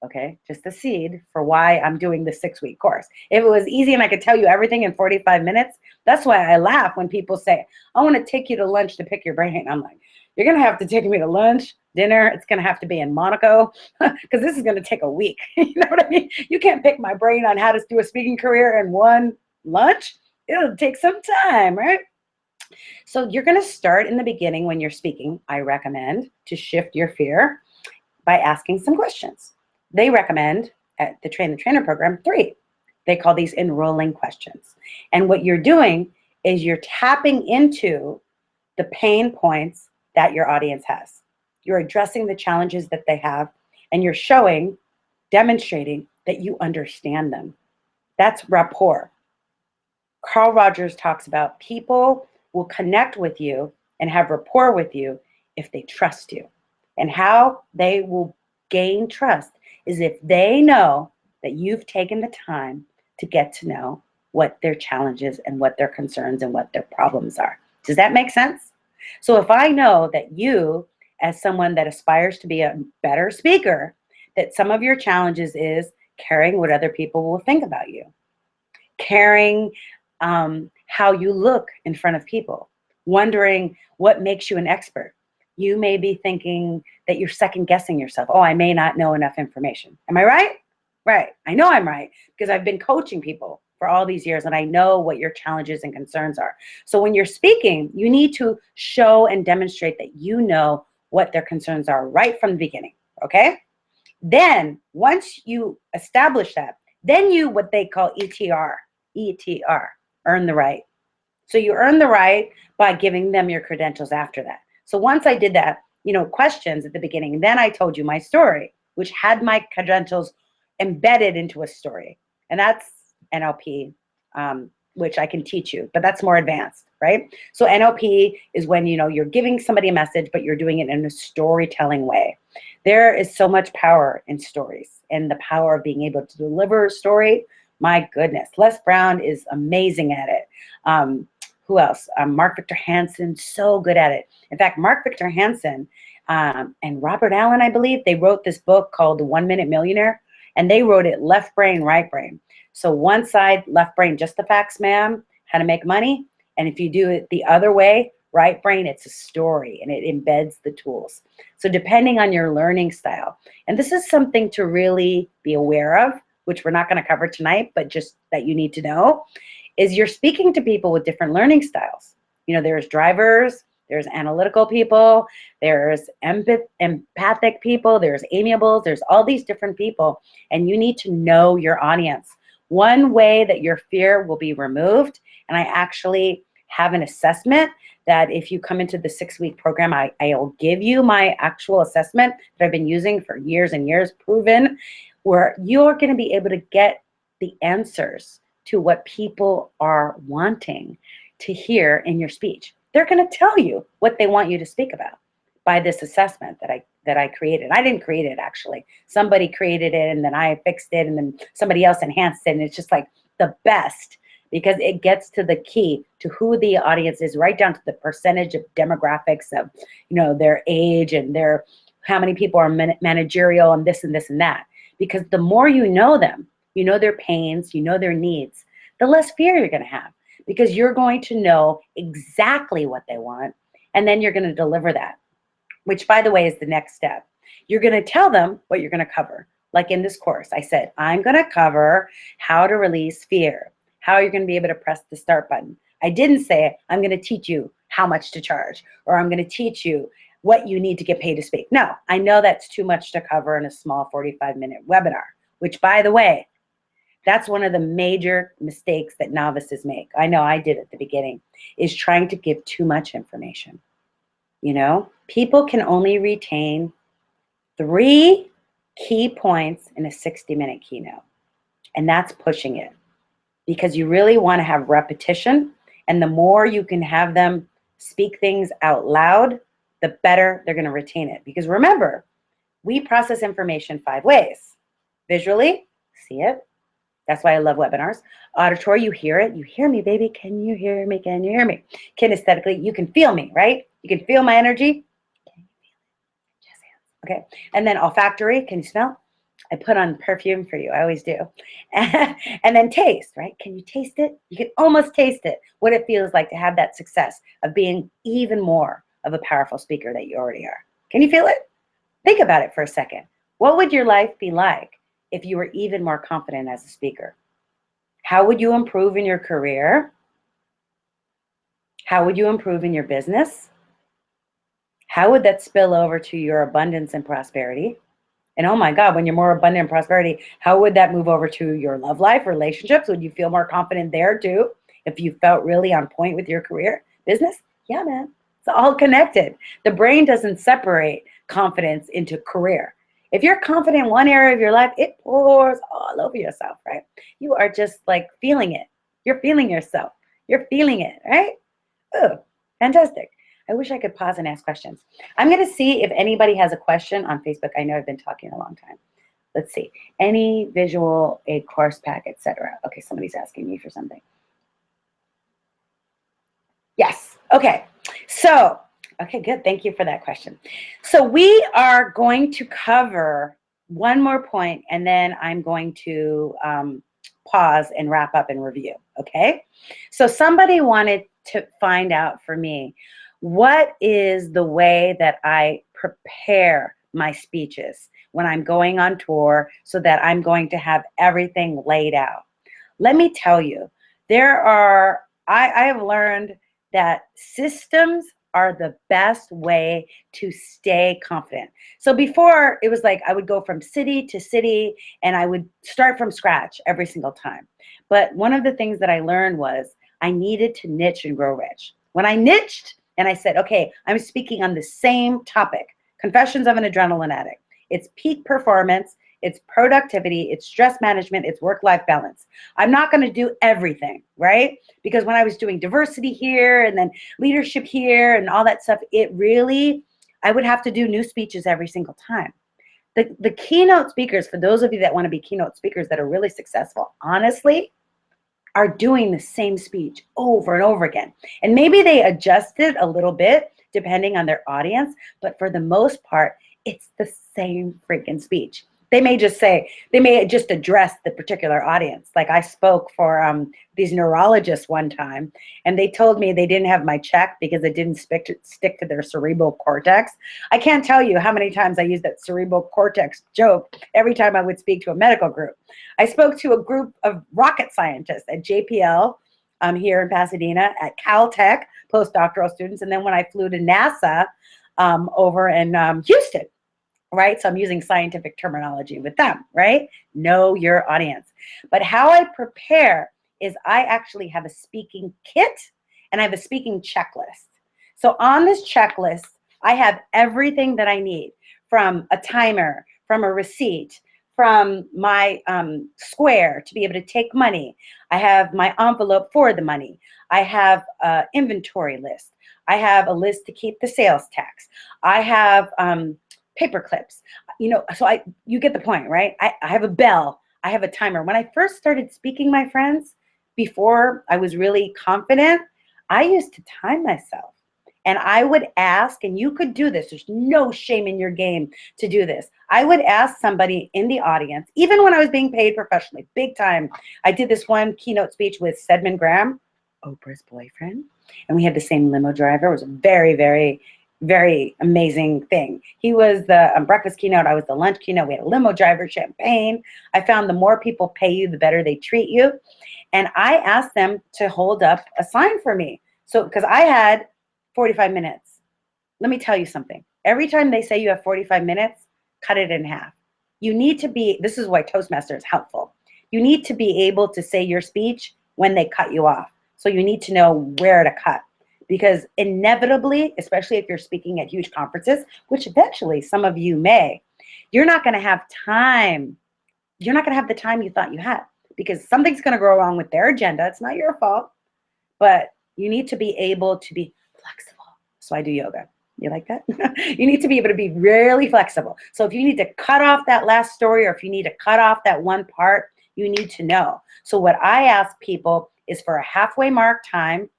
Okay, just a seed for why I'm doing the 6-week course. If it was easy and I could tell you everything in 45 minutes, that's why I laugh when people say, I want to take you to lunch to pick your brain. I'm like, you're going to have to take me to lunch, dinner. It's going to have to be in Monaco because this is going to take a week. You know what I mean? You can't pick my brain on how to do a speaking career in one lunch. It'll take some time, right? So you're going to start in the beginning when you're speaking. I recommend to shift your fear by asking some questions. They recommend at the Train the Trainer program 3. They call these enrolling questions. And what you're doing is you're tapping into the pain points that your audience has. You're addressing the challenges that they have, and you're showing, demonstrating that you understand them. That's rapport. Carl Rogers talks about people will connect with you and have rapport with you if they trust you. And how they will gain trust is if they know that you've taken the time to get to know what their challenges and what their concerns and what their problems are. Does that make sense? So if I know that you, as someone that aspires to be a better speaker, that some of your challenges is caring what other people will think about you, caring how you look in front of people, wondering what makes you an expert. You may be thinking that you're second guessing yourself. Oh, I may not know enough information. Am I right? Right. I know I'm right because I've been coaching people for all these years and I know what your challenges and concerns are. So when you're speaking, you need to show and demonstrate that you know what their concerns are right from the beginning. Okay? Then once you establish that, then you, what they call ETR, earn the right. So you earn the right by giving them your credentials after that. So once I did that, questions at the beginning, then I told you my story, which had my credentials embedded into a story. And that's NLP, which I can teach you, but that's more advanced, right? So NLP is when, you're giving somebody a message, but you're doing it in a storytelling way. There is so much power in stories and the power of being able to deliver a story. My goodness, Les Brown is amazing at it. Who else? Mark Victor Hansen, so good at it. In fact, Mark Victor Hansen and Robert Allen, I believe, they wrote this book called The 1 Minute Millionaire, and they wrote it left brain, right brain. So one side, left brain, just the facts, ma'am, how to make money. And if you do it the other way, right brain, it's a story and it embeds the tools. So depending on your learning style, and this is something to really be aware of, which we're not going to cover tonight, but just that you need to know, is you're speaking to people with different learning styles. There's drivers, there's analytical people, there's empathic people, there's amiables, there's all these different people, and you need to know your audience. One way that your fear will be removed, and I actually have an assessment that if you come into the 6-week program, I'll give you my actual assessment that I've been using for years and years, proven, where you're going to be able to get the answers to what people are wanting to hear in your speech. They're going to tell you what they want you to speak about by this assessment that I created. I didn't create it, actually. Somebody created it, and then I fixed it, and then somebody else enhanced it, and it's just like the best because it gets to the key to who the audience is, right down to the percentage of demographics of, their age and their how many people are managerial and this and this and that. Because the more you know them, you know their pains, you know their needs, the less fear you're going to have because you're going to know exactly what they want, and then you're going to deliver that, which, by the way, is the next step. You're going to tell them what you're going to cover. Like in this course, I said, I'm going to cover how to release fear, how you're going to be able to press the start button. I didn't say, I'm going to teach you how much to charge, or I'm going to teach you what you need to get paid to speak. No, I know that's too much to cover in a small 45-minute webinar, which, by the way, that's one of the major mistakes that novices make. I know I did at the beginning, is trying to give too much information. You know, people can only retain 3 key points in a 60-minute keynote, and that's pushing it, because you really want to have repetition, and the more you can have them speak things out loud, the better they're going to retain it. Because remember, we process information 5 ways. Visually, see it. That's why I love webinars. Auditory, you hear it. You hear me, baby. Can you hear me? Can you hear me? Kinesthetically, you can feel me, right? You can feel my energy. Can you feel it? Just hands. Okay. And then olfactory, can you smell? I put on perfume for you. I always do. And then taste, right? Can you taste it? You can almost taste it, what it feels like to have that success of being even more of a powerful speaker that you already are. Can you feel it? Think about it for a second. What would your life be like if you were even more confident as a speaker? How would you improve in your career? How would you improve in your business? How would that spill over to your abundance and prosperity? And oh my God, when you're more abundant in prosperity, how would that move over to your love life, relationships? Would you feel more confident there too? If you felt really on point with your career, business? Yeah, man, it's all connected. The brain doesn't separate confidence into career. If you're confident in one area of your life, it pours all over yourself, right? You are just like feeling it. You're feeling yourself. You're feeling it, right? Oh, fantastic. I wish I could pause and ask questions. I'm going to see if anybody has a question on Facebook. I know I've been talking a long time. Let's see. Any visual, a course pack, etc. Okay, somebody's asking me for something. Yes. Okay. So, okay, good. Thank you for that question. So we are going to cover one more point, and then I'm going to pause and wrap up and review. Okay. So somebody wanted to find out for me, what is the way that I prepare my speeches when I'm going on tour so that I'm going to have everything laid out? Let me tell you, I have learned that systems are the best way to stay confident. So before, it was like I would go from city to city and I would start from scratch every single time. But one of the things that I learned was I needed to niche and grow rich. When I niched and I said, okay, I'm speaking on the same topic, Confessions of an Adrenaline Addict. It's peak performance, it's productivity, it's stress management, it's work-life balance. I'm not going to do everything, right? Because when I was doing diversity here and then leadership here and all that stuff, I would have to do new speeches every single time. The keynote speakers, for those of you that want to be keynote speakers that are really successful, honestly, are doing the same speech over and over again. And maybe they adjust it a little bit depending on their audience, but for the most part, it's the same freaking speech. They may just address the particular audience. Like I spoke for these neurologists one time, and they told me they didn't have my check because it didn't stick to their cerebral cortex. I can't tell you how many times I used that cerebral cortex joke every time I would speak to a medical group. I spoke to a group of rocket scientists at JPL here in Pasadena, at Caltech, postdoctoral students, and then when I flew to NASA over in Houston. Right? So I'm using scientific terminology with them, right? Know your audience. But how I prepare is I actually have a speaking kit and I have a speaking checklist. So on this checklist, I have everything that I need, from a timer, from a receipt, from my square to be able to take money. I have my envelope for the money. I have an inventory list. I have a list to keep the sales tax. I have paper clips, so you get the point, right? I have a bell, I have a timer. When I first started speaking, my friends, before I was really confident, I used to time myself. And I would ask, and you could do this, there's no shame in your game to do this. I would ask somebody in the audience, even when I was being paid professionally, big time. I did this one keynote speech with Stedman Graham, Oprah's boyfriend, and we had the same limo driver. It was very, very very amazing thing. He was the breakfast keynote. I was the lunch keynote. We had a limo driver, champagne. I found the more people pay you, the better they treat you. And I asked them to hold up a sign for me. So, because I had 45 minutes. Let me tell you something. Every time they say you have 45 minutes, cut it in half. You need to be, this is why Toastmaster is helpful. You need to be able to say your speech when they cut you off. So you need to know where to cut. Because inevitably, especially if you're speaking at huge conferences, which eventually some of you may, you're not going to have time. You're not going to have the time you thought you had because something's going to go wrong with their agenda. It's not your fault, but you need to be able to be flexible. So I do yoga. You like that? You need to be able to be really flexible. So if you need to cut off that last story or if you need to cut off that one part, you need to know. So what I ask people is for a halfway mark time,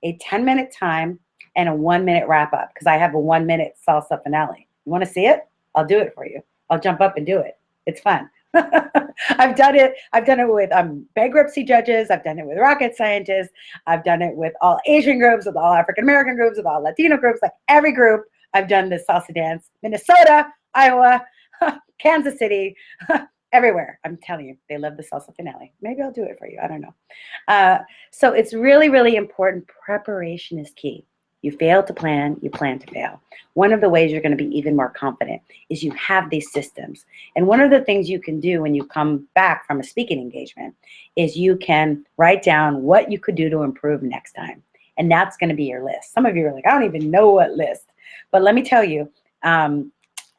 a 10-minute time, and a 1-minute wrap up because I have a 1-minute salsa finale. You want to see it? I'll do it for you. I'll jump up and do it. It's fun. I've done it with bankruptcy judges. I've done it with rocket scientists. I've done it with all Asian groups, with all African American groups, with all Latino groups, like every group. I've done this salsa dance. Minnesota, Iowa, Kansas City, everywhere. I'm telling you, they love the salsa finale. Maybe I'll do it for you. I don't know. So it's really, really important. Preparation is key. You fail to plan, you plan to fail. One of the ways you're going to be even more confident is you have these systems. And one of the things you can do when you come back from a speaking engagement is you can write down what you could do to improve next time. And that's going to be your list. Some of you are like, I don't even know what list. But let me tell you,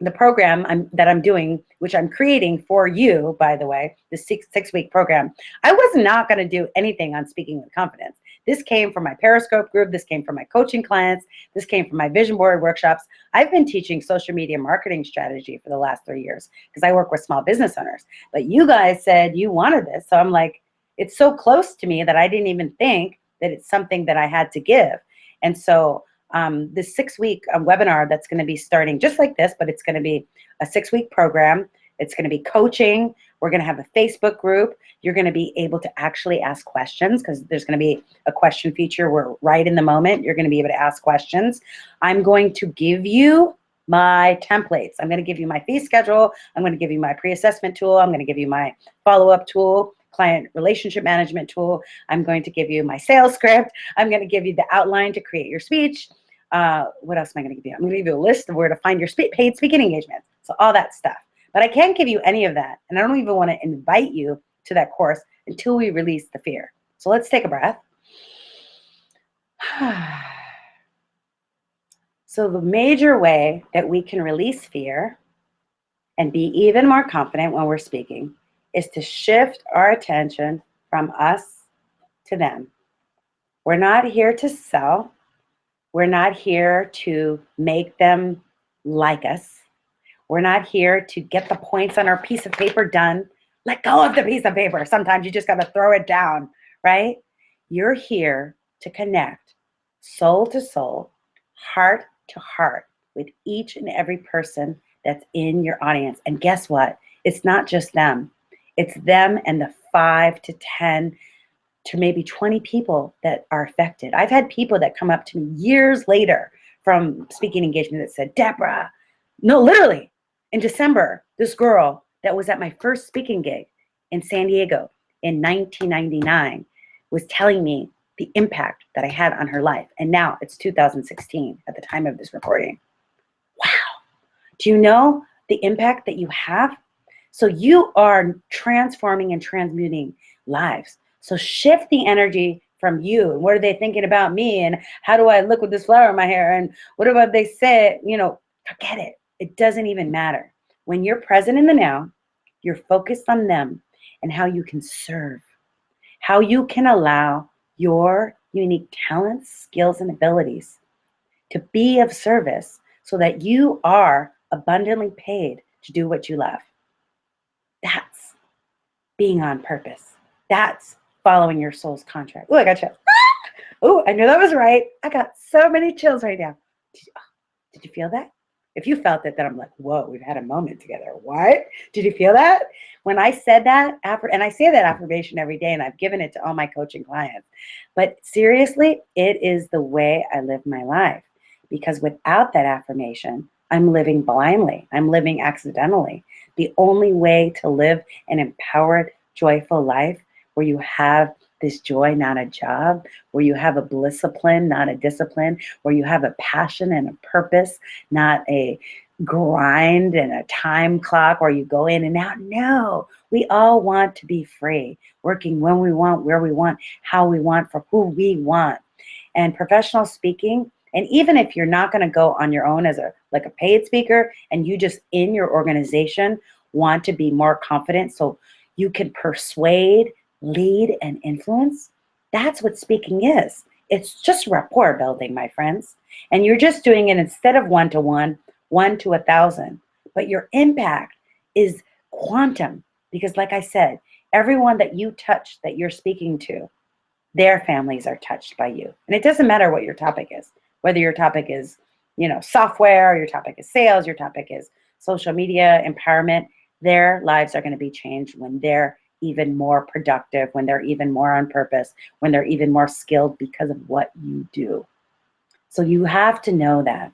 the program that I'm doing, which I'm creating for you, by the way, the six-week program, I was not going to do anything on speaking with confidence. This came from my Periscope group. This came from my coaching clients. This came from my vision board workshops. I've been teaching social media marketing strategy for the last 3 years because I work with small business owners. But you guys said you wanted this. So I'm like, it's so close to me that I didn't even think that it's something that I had to give. And so this 6-week webinar that's going to be starting just like this, but it's going to be a 6-week program. It's going to be coaching. We're going to have a Facebook group. You're going to be able to actually ask questions because there's going to be a question feature where right in the moment, you're going to be able to ask questions. I'm going to give you my templates. I'm going to give you my fee schedule. I'm going to give you my pre-assessment tool. I'm going to give you my follow-up tool, client relationship management tool. I'm going to give you my sales script. I'm going to give you the outline to create your speech. What else am I going to give you? I'm going to give you a list of where to find your paid speaking engagements. So all that stuff. But I can't give you any of that. And I don't even want to invite you to that course until we release the fear. So let's take a breath. So the major way that we can release fear and be even more confident when we're speaking is to shift our attention from us to them. We're not here to sell. We're not here to make them like us. We're not here to get the points on our piece of paper done. Let go of the piece of paper. Sometimes you just got to throw it down, right? You're here to connect soul to soul, heart to heart with each and every person that's in your audience. And guess what? It's not just them. It's them and the 5 to 10 to maybe 20 people that are affected. I've had people that come up to me years later from speaking engagement that said, Deborah, no, literally, in December, this girl that was at my first speaking gig in San Diego in 1999 was telling me the impact that I had on her life. And now it's 2016 at the time of this recording. Wow. Do you know the impact that you have? So you are transforming and transmuting lives. So shift the energy from you. And what are they thinking about me? And how do I look with this flower in my hair? And what about they say, forget it. It doesn't even matter. When you're present in the now, you're focused on them and how you can serve, how you can allow your unique talents, skills, and abilities to be of service so that you are abundantly paid to do what you love. That's being on purpose. That's following your soul's contract. Oh, I got chills. Oh, I knew that was right. I got so many chills right now. Did you feel that? If you felt it, then I'm like, whoa, we've had a moment together. What? Did you feel that? When I said that, and I say that affirmation every day, and I've given it to all my coaching clients. But seriously, it is the way I live my life because without that affirmation, I'm living blindly. I'm living accidentally. The only way to live an empowered, joyful life where you have this joy, not a job, where you have a discipline, not a discipline, where you have a passion and a purpose, not a grind and a time clock where you go in and out. No, we all want to be free, working when we want, where we want, how we want, for who we want. And professional speaking, and even if you're not going to go on your own as a paid speaker, and you just in your organization want to be more confident so you can persuade, lead, and influence, that's what speaking is. It's just rapport building, my friends. And you're just doing it instead of 1-to-1, 1-to-1,000. But your impact is quantum because, like I said, everyone that you touch, that you're speaking to, their families are touched by you. And it doesn't matter what your topic is, whether your topic is, software, your topic is sales, your topic is social media, empowerment, their lives are going to be changed when they're even more productive, when they're even more on purpose, when they're even more skilled because of what you do. So you have to know that.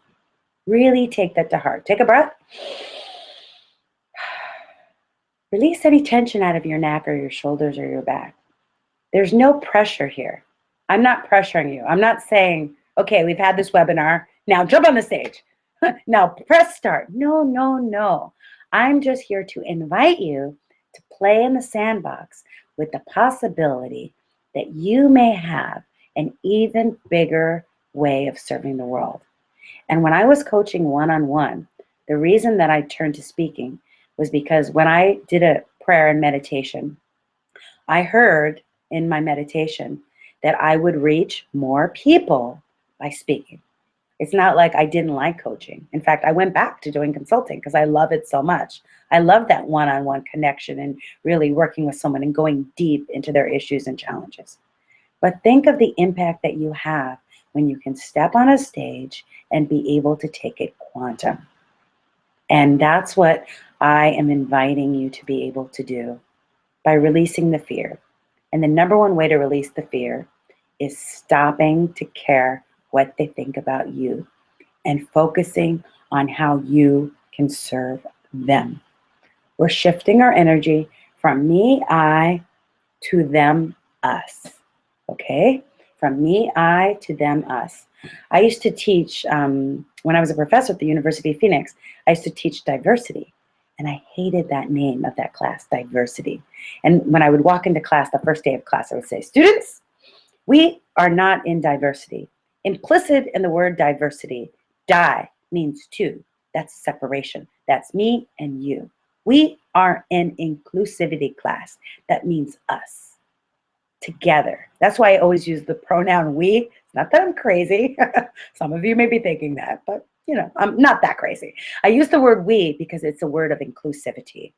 Really take that to heart. Take a breath. Release any tension out of your neck or your shoulders or your back. There's no pressure here. I'm not pressuring you. I'm not saying, okay, we've had this webinar. Now jump on the stage. Now press start. No, no, no. I'm just here to invite you to play in the sandbox with the possibility that you may have an even bigger way of serving the world. And when I was coaching one-on-one, the reason that I turned to speaking was because when I did a prayer and meditation, I heard in my meditation that I would reach more people by speaking. It's not like I didn't like coaching. In fact, I went back to doing consulting because I love it so much. I love that one-on-one connection and really working with someone and going deep into their issues and challenges. But think of the impact that you have when you can step on a stage and be able to take it quantum. And that's what I am inviting you to be able to do by releasing the fear. And the number one way to release the fear is stopping to care what they think about you and focusing on how you can serve them. We're shifting our energy from me, I, to them, us. Okay? From me, I, to them, us. I used to teach, when I was a professor at the University of Phoenix, I used to teach diversity. And I hated that name of that class, diversity. And when I would walk into class, the first day of class, I would say, students, we are not in diversity. Implicit in the word diversity, di means two. That's separation. That's me and you. We are in inclusivity class. That means us. Together. That's why I always use the pronoun we. It's not that I'm crazy. Some of you may be thinking that, but I'm not that crazy. I use the word we because it's a word of inclusivity.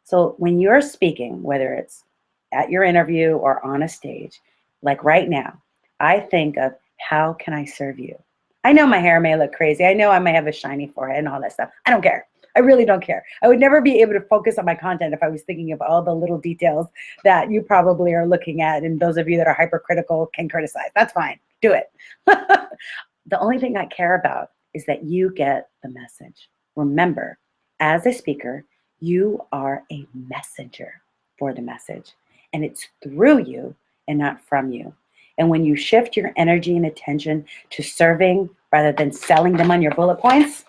So when you're speaking, whether it's at your interview or on a stage, like right now, I think of how can I serve you? I know my hair may look crazy. I know I may have a shiny forehead and all that stuff. I don't care. I really don't care. I would never be able to focus on my content if I was thinking of all the little details that you probably are looking at, and those of you that are hypercritical can criticize. That's fine. Do it. The only thing I care about is that you get the message. Remember, as a speaker, you are a messenger for the message, and it's through you and not from you. And when you shift your energy and attention to serving rather than selling them on your bullet points,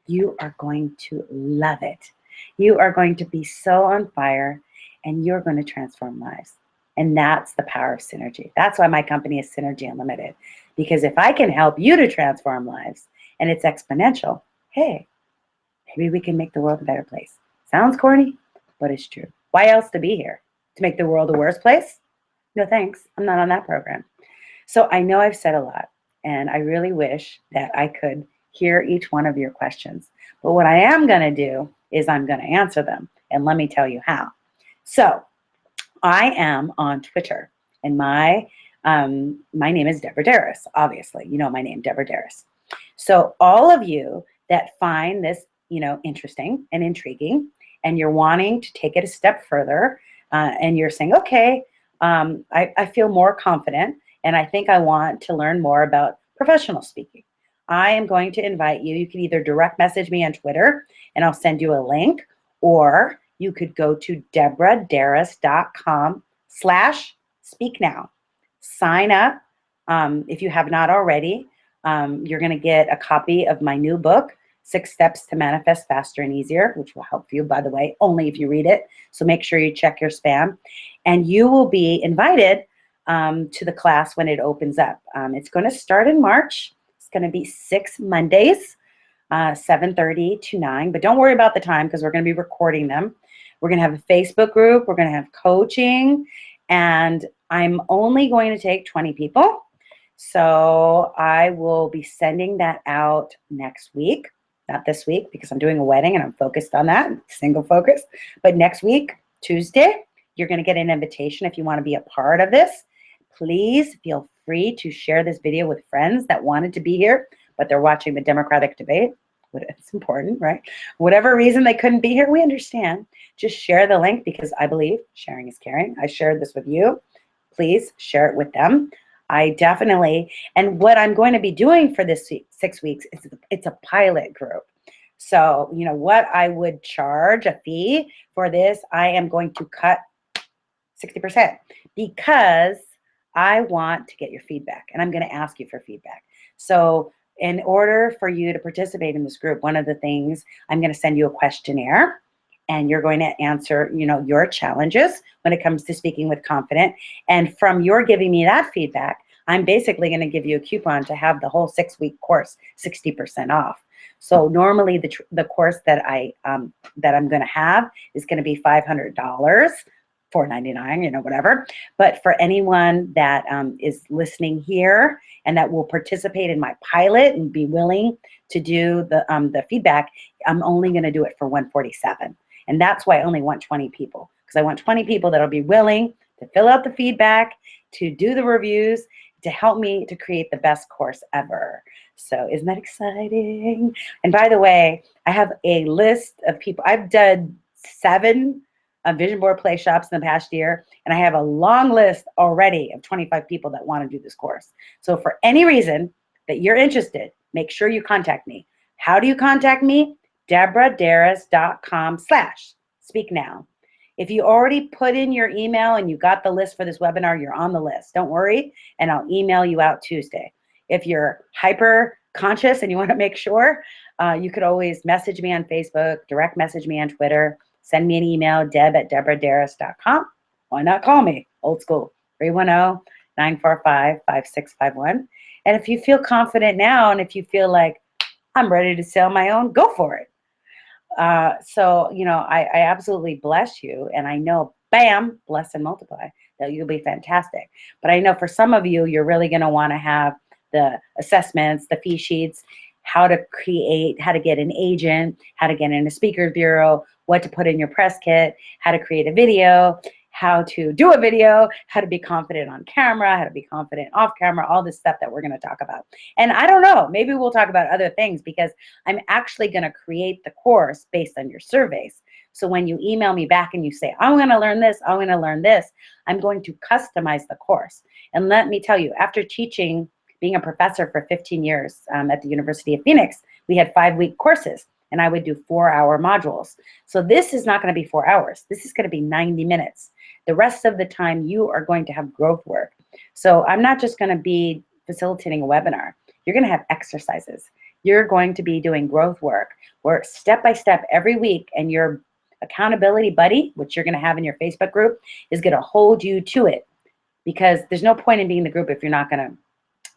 you are going to love it. You are going to be so on fire, and you're going to transform lives. And that's the power of synergy. That's why my company is Synergy Unlimited. Because if I can help you to transform lives, and it's exponential, hey, maybe we can make the world a better place. Sounds corny, but it's true. Why else to be here? To make the world a worse place? No thanks. I'm not on that program. So I know I've said a lot, and I really wish that I could hear each one of your questions. But what I am going to do is I'm going to answer them. And let me tell you how. So I am on Twitter, and my name is Deborah Darris, obviously. You know my name, Deborah Darris. So all of you that find this, interesting and intriguing, and you're wanting to take it a step further, and you're saying, okay, I feel more confident, and I think I want to learn more about professional speaking. I am going to invite you. You can either direct message me on Twitter and I'll send you a link, or you could go to deborahdarris.com/speaknow. Sign up if you have not already. You're going to get a copy of my new book, 6 Steps to Manifest Faster and Easier, which will help you, by the way, only if you read it. So make sure you check your spam. And you will be invited to the class when it opens up. It's going to start in March. It's going to be 6 Mondays, 7:30 to 9. But don't worry about the time because we're going to be recording them. We're going to have a Facebook group. We're going to have coaching. And I'm only going to take 20 people. So I will be sending that out next week. Not this week because I'm doing a wedding and I'm focused on that, single focus. But next week, Tuesday, you're going to get an invitation if you want to be a part of this. Please feel free to share this video with friends that wanted to be here, but they're watching the Democratic debate. It's important, right? Whatever reason they couldn't be here, we understand. Just share the link because I believe sharing is caring. I shared this with you. Please share it with them. I definitely, and what I'm going to be doing for this 6 weeks is it's a pilot group. So, you know, what I would charge a fee for this, I am going to cut 60% because I want to get your feedback and I'm going to ask you for feedback. So in order for you to participate in this group, one of the things, I'm going to send you a questionnaire and you're going to answer, you know, your challenges when it comes to speaking with confidence. And from your giving me that feedback, I'm basically going to give you a coupon to have the whole 6-week course 60% off. So normally the course that I'm going to have is going to be $500, $499, you know, whatever. But for anyone that is listening here and that will participate in my pilot and be willing to do the feedback, I'm only going to do it for $147. And that's why I only want 20 people, because I want 20 people that'll be willing to fill out the feedback, to do the reviews, to help me to create the best course ever. So isn't that exciting? And by the way, I have a list of people. I've done 7 vision board play shops in the past year, and I have a long list already of 25 people that want to do this course. So for any reason that you're interested, make sure you contact me. How do you contact me? deborahdarris.com/speaknow. If you already put in your email and you got the list for this webinar, you're on the list. Don't worry, and I'll email you out Tuesday. If you're hyper conscious and you want to make sure, you could always message me on Facebook, direct message me on Twitter, send me an email, deb@deborahdarris.com. Why not call me? Old school, 310-945-5651. And if you feel confident now and if you feel like I'm ready to sell my own, go for it. So, you know, I absolutely bless you. And I know, bam, bless and multiply, that you'll be fantastic. But I know for some of you, you're really going to want to have the assessments, the fee sheets, how to create, how to get an agent, how to get in a speaker's bureau, what to put in your press kit, how to create a video, how to do a video, how to be confident on camera, how to be confident off camera, all this stuff that we're going to talk about. And I don't know, maybe we'll talk about other things because I'm actually going to create the course based on your surveys. So when you email me back and you say, I'm going to learn this, I'm going to learn this, I'm going to customize the course. And let me tell you, after teaching, being a professor for 15 years at the University of Phoenix, we had 5-week courses. And I would do 4-hour modules. So this is not going to be 4 hours. This is going to be 90 minutes. The rest of the time you are going to have growth work. So I'm not just going to be facilitating a webinar. You're going to have exercises. You're going to be doing growth work where step by step every week, and your accountability buddy, which you're going to have in your Facebook group, is going to hold you to it, because there's no point in being in the group if you're not going to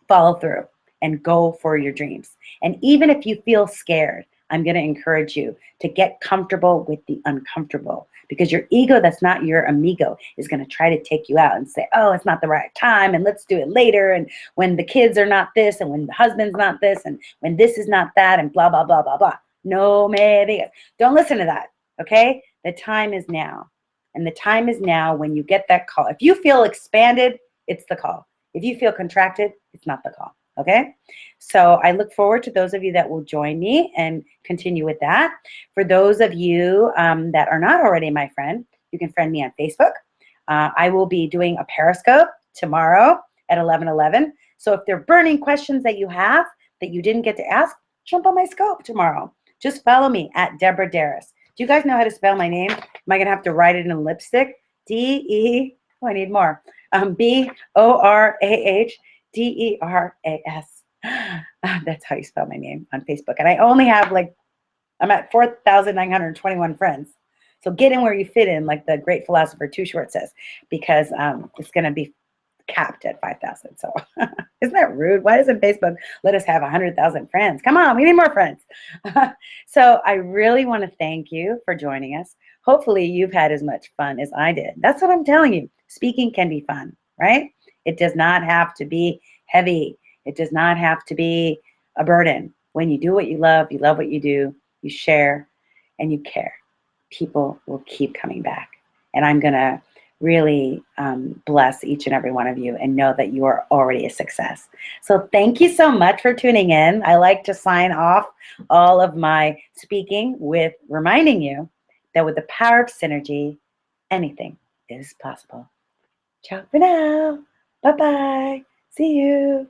follow through and go for your dreams. And even if you feel scared, I'm going to encourage you to get comfortable with the uncomfortable, because your ego that's not your amigo is going to try to take you out and say, oh, it's not the right time and let's do it later. And when the kids are not this, and when the husband's not this, and when this is not that, and blah, blah, blah, blah, blah. No, maybe. Don't listen to that. Okay. The time is now. And the time is now when you get that call. If you feel expanded, it's the call. If you feel contracted, it's not the call. Okay, so I look forward to those of you that will join me and continue with that. For those of you that are not already my friend, you can friend me on Facebook. I will be doing a Periscope tomorrow at 11:11. So if there are burning questions that you have, that you didn't get to ask, jump on my scope tomorrow. Just follow me at Deborah Darras. Do you guys know how to spell my name? Am I going to have to write it in lipstick? D-E, oh, I need more. B-O-R-A-H-D-E-R-A-S. That's how you spell my name on Facebook. And I only have I'm at 4,921 friends. So get in where you fit in, like the great philosopher Too Short says, because it's going to be capped at 5,000. So isn't that rude? Why doesn't Facebook let us have 100,000 friends? Come on, we need more friends. So I really want to thank you for joining us. Hopefully you've had as much fun as I did. That's what I'm telling you. Speaking can be fun, right? It does not have to be heavy. It does not have to be a burden. When you do what you love what you do, you share, and you care, people will keep coming back. And I'm going to really bless each and every one of you and know that you are already a success. So thank you so much for tuning in. I like to sign off all of my speaking with reminding you that with the power of synergy, anything is possible. Ciao for now. Bye-bye. See you.